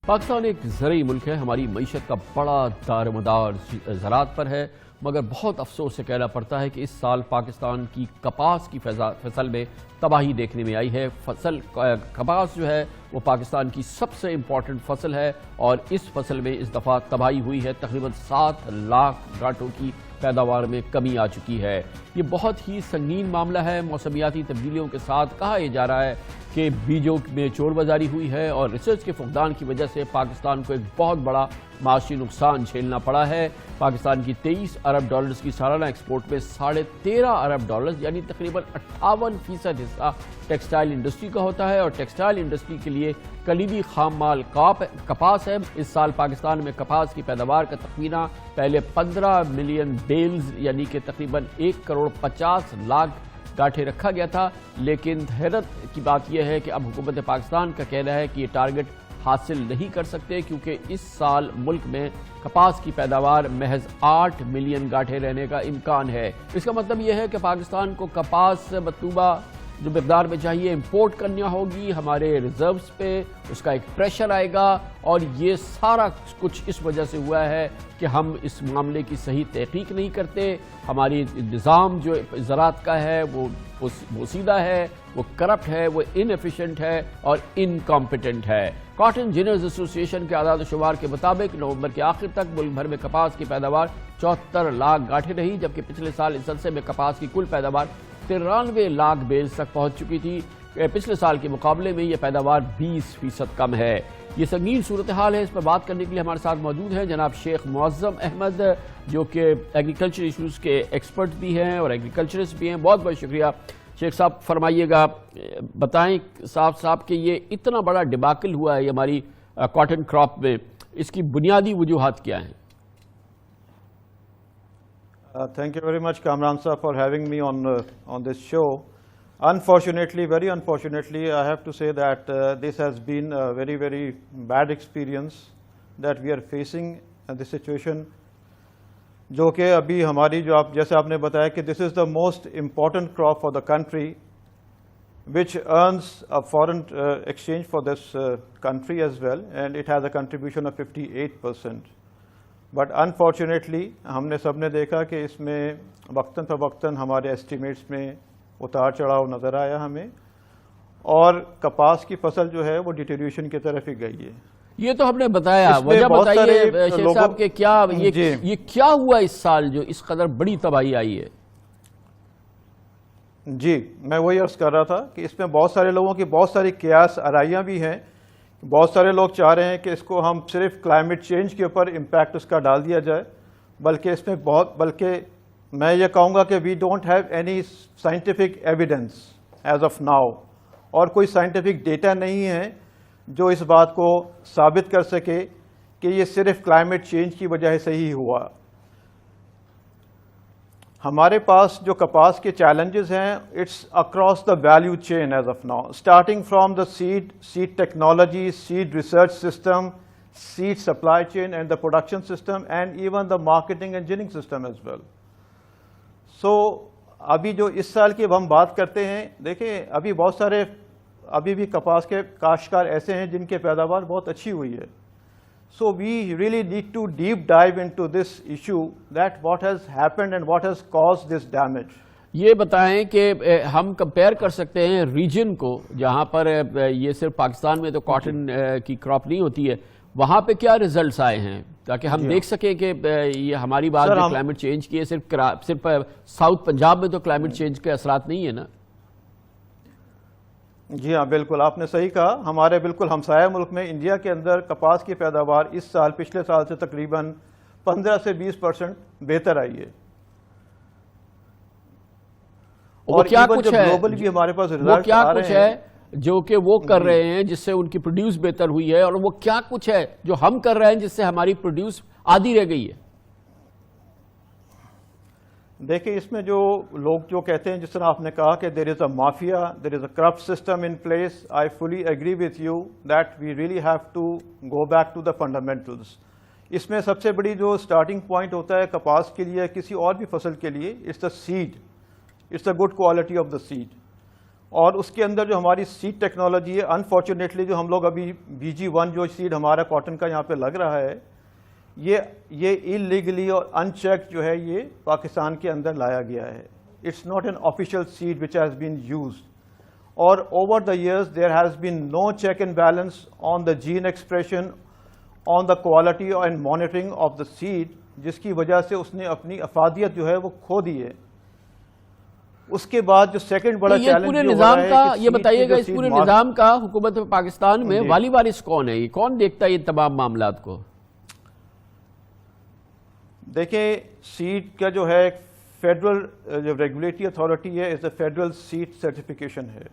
پاکستان ایک زرعی ملک ہے، ہماری معیشت کا بڑا دارمدار زراعت پر ہے، مگر بہت افسوس سے کہنا پڑتا ہے کہ اس سال پاکستان کی کپاس کی فصل میں تباہی دیکھنے میں آئی ہے۔ کپاس جو ہے وہ پاکستان کی سب سے امپورٹنٹ فصل ہے اور اس فصل میں اس دفعہ تباہی ہوئی ہے، تقریباً 7 لاکھ گاٹوں کی پیداوار میں کمی آ چکی ہے۔ یہ بہت ہی سنگین معاملہ ہے۔ موسمیاتی تبدیلیوں کے ساتھ کہا یہ جا رہا ہے کہ بیجوں میں چور بازاری ہوئی ہے اور ریسرچ کے فقدان کی وجہ سے پاکستان کو ایک بہت بڑا معاشی نقصان جھیلنا پڑا ہے۔ پاکستان کی 23 ارب ڈالرز کی سالانہ ایکسپورٹ میں 13.5 ارب ڈالرز یعنی تقریباً 58% حصہ ٹیکسٹائل انڈسٹری کا ہوتا ہے اور ٹیکسٹائل انڈسٹری کے لیے کلیدی خام مال کپاس ہے۔ اس سال پاکستان میں کپاس کی پیداوار کا تخمینہ پہلے 15 ملین بیلز یعنی کہ تقریباً 1.50 کروڑ گاٹھے رکھا گیا تھا، لیکن حیرت کی بات یہ ہے کہ اب حکومت پاکستان کا کہنا ہے کہ یہ ٹارگٹ حاصل نہیں کر سکتے کیونکہ اس سال ملک میں کپاس کی پیداوار محض 8 ملین گاٹھے رہنے کا امکان ہے۔ اس کا مطلب یہ ہے کہ پاکستان کو کپاس مطلوبہ جو مقدار میں چاہیے امپورٹ کرنا ہوگی، ہمارے ریزروز پہ اس کا ایک پریشر آئے گا اور یہ سارا کچھ اس وجہ سے ہوا ہے کہ ہم اس معاملے کی صحیح تحقیق نہیں کرتے۔ ہماری نظام جو زراعت کا ہے وہ بوسیدہ ہے، وہ کرپٹ ہے، وہ انیفیشنٹ ہے اور انکمپیٹنٹ ہے۔ کاٹن جنرز ایسوسی ایشن کے اعداد و شمار کے مطابق نومبر کے آخر تک ملک بھر میں کپاس کی پیداوار 74 لاکھ گاٹھے رہی، جبکہ پچھلے سال اس عرصے میں کپاس کی کل پیداوار 93 لاکھ بیلز تک پہنچ چکی تھی۔ پچھلے سال کے مقابلے میں یہ پیداوار 20% کم ہے۔ یہ سنگین صورتحال ہے، اس پر بات کرنے کے لیے ہمارے ساتھ موجود ہیں جناب شیخ معظم احمد جو کہ ایگریکلچر ایشوز کے ایکسپرٹ بھی ہیں اور ایگریکلچرسٹ بھی ہیں۔ بہت بہت شکریہ شیخ صاحب، فرمائیے گا، بتائیں صاحب کہ یہ اتنا بڑا ڈیباکل ہوا ہے ہماری کاٹن کراپ میں، اس کی بنیادی وجوہات کیا ہیں؟ Thank you very much, Kamran sir, for having me on this show. Unfortunately, very unfortunately, I have to say that this has been a very, very bad experience that we are facing this situation. جو کہ ابھی ہماری جو جیسے آپ نے بتایا کہ this is the most important crop for the country, which earns a foreign exchange for this country as well, and it has a contribution of 58%. But unfortunately ہم نے سب نے دیکھا کہ اس میں وقتاً فوقتاً ہمارے ایسٹیمیٹس میں اتار چڑھاؤ نظر آیا ہمیں، اور کپاس کی فصل جو ہے وہ ڈیٹیریشن کی طرف ہی گئی ہے۔ یہ تو ہم نے بتایا، وجہ بتائیے شیخ صاحب کہ کیا یہ کیا ہوا اس سال جو اس قدر بڑی تباہی آئی ہے؟ جی میں وہی عرض کر رہا تھا کہ اس میں بہت سارے لوگوں کی بہت ساری قیاس آرائیاں بھی ہیں۔ بہت سارے لوگ چاہ رہے ہیں کہ اس کو ہم صرف کلائمیٹ چینج کے اوپر امپیکٹ اس کا ڈال دیا جائے، بلکہ اس میں بلکہ میں یہ کہوں گا کہ we don't have any scientific evidence as of now, اور کوئی سائنٹیفک ڈیٹا نہیں ہے جو اس بات کو ثابت کر سکے کہ یہ صرف کلائمیٹ چینج کی وجہ سے ہی ہوا۔ ہمارے پاس جو کپاس کے چیلنجز ہیں it's across the value chain as of now, starting from the seed technology, seed research system, seed supply chain and the production system and even the marketing and ginning system as well. So ابھی جو اس سال کی ہم بات کرتے ہیں، دیکھیں ابھی بہت سارے ابھی بھی کپاس کے کاشتکار ایسے ہیں جن کی پیداوار بہت اچھی ہوئی ہے۔ So we really need to deep dive into this issue, that what has happened and what has caused this damage. یہ بتائیں کہ ہم کمپیئر کر سکتے ہیں ریجن کو جہاں پر یہ صرف پاکستان میں تو کاٹن کی کراپ نہیں ہوتی ہے، وہاں پہ کیا ریزلٹس آئے ہیں تاکہ ہم دیکھ سکیں کہ یہ ہماری بات جو کلائمیٹ چینج کی ہے صرف ساؤتھ پنجاب میں تو کلائمیٹ چینج کے اثرات نہیں ہیں نا؟ جی ہاں بالکل آپ نے صحیح کہا۔ ہمارے بالکل ہمسایہ ملک میں انڈیا کے اندر کپاس کی پیداوار اس سال پچھلے سال سے تقریباً 15 سے 20% بہتر آئی ہے، اور کیا کچھ ہے گلوبل بھی ہمارے پاس ریزلٹ آ رہے ہیں جو کہ وہ کر رہے ہیں جس سے ان کی پروڈیوس بہتر ہوئی ہے، اور وہ کیا کچھ ہے جو ہم کر رہے ہیں جس سے ہماری پروڈیوس آدھی رہ گئی ہے؟ دیکھیں اس میں جو لوگ جو کہتے ہیں، جس طرح آپ نے کہا کہ there is a mafia, there is a corrupt system in place, I fully agree with you that we really have to go back to the fundamentals. اس میں سب سے بڑی جو اسٹارٹنگ پوائنٹ ہوتا ہے کپاس کے لیے، کسی اور بھی فصل کے لیے، it's the seed, it's the good quality of the seed. اور اس کے اندر جو ہماری سیڈ ٹیکنالوجی ہے انفارچونیٹلی جو ہم لوگ ابھی BG1 جو سیڈ ہمارا کاٹن کا یہاں پہ لگ رہا ہے یہ انلیگلی اور ان چیک جو ہے یہ پاکستان کے اندر لایا گیا ہے. It's not an official seed which has been used. اور over the years there has been no check and balance on the gene expression, on the quality and monitoring of the seed, جس کی وجہ سے اس نے اپنی افادیت جو ہے وہ کھو دی ہے. اس کے بعد جو سیکنڈ بڑا چیلنج پورے نظام کا یہ بتائیے گا, اس پورے نظام کا حکومت پاکستان میں والی وارث کون ہے؟ یہ کون دیکھتا ہے یہ تمام معاملات کو؟ دیکھیں سیڈ کا جو ہے فیڈرل جو ریگولیٹری اتھارٹی ہے از اے فیڈرل سیڈ سرٹیفکیشن ہے,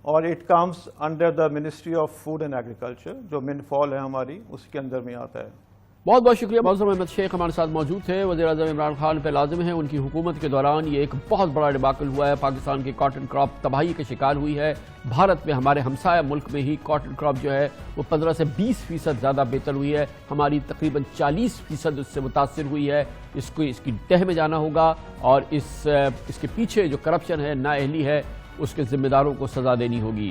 اور it comes under the ministry of food and agriculture جو منفال ہے ہماری, اس کے اندر میں آتا ہے. بہت بہت شکریہ. معظم احمد شیخ ہمارے ساتھ موجود تھے. وزیر اعظم عمران خان پہ لازم ہیں, ان کی حکومت کے دوران یہ ایک بہت بڑا ڈباکل ہوا ہے. پاکستان کی کاٹن کراپ تباہی کے شکار ہوئی ہے. بھارت میں ہمارے ہمسایہ ملک میں ہی کاٹن کراپ جو ہے وہ 15 سے 20% زیادہ بہتر ہوئی ہے. ہماری تقریباً 40% اس سے متاثر ہوئی ہے. اس کی تہ میں جانا ہوگا, اور اس کے پیچھے جو کرپشن ہے, نااہلی ہے, اس کے ذمہ داروں کو سزا دینی ہوگی.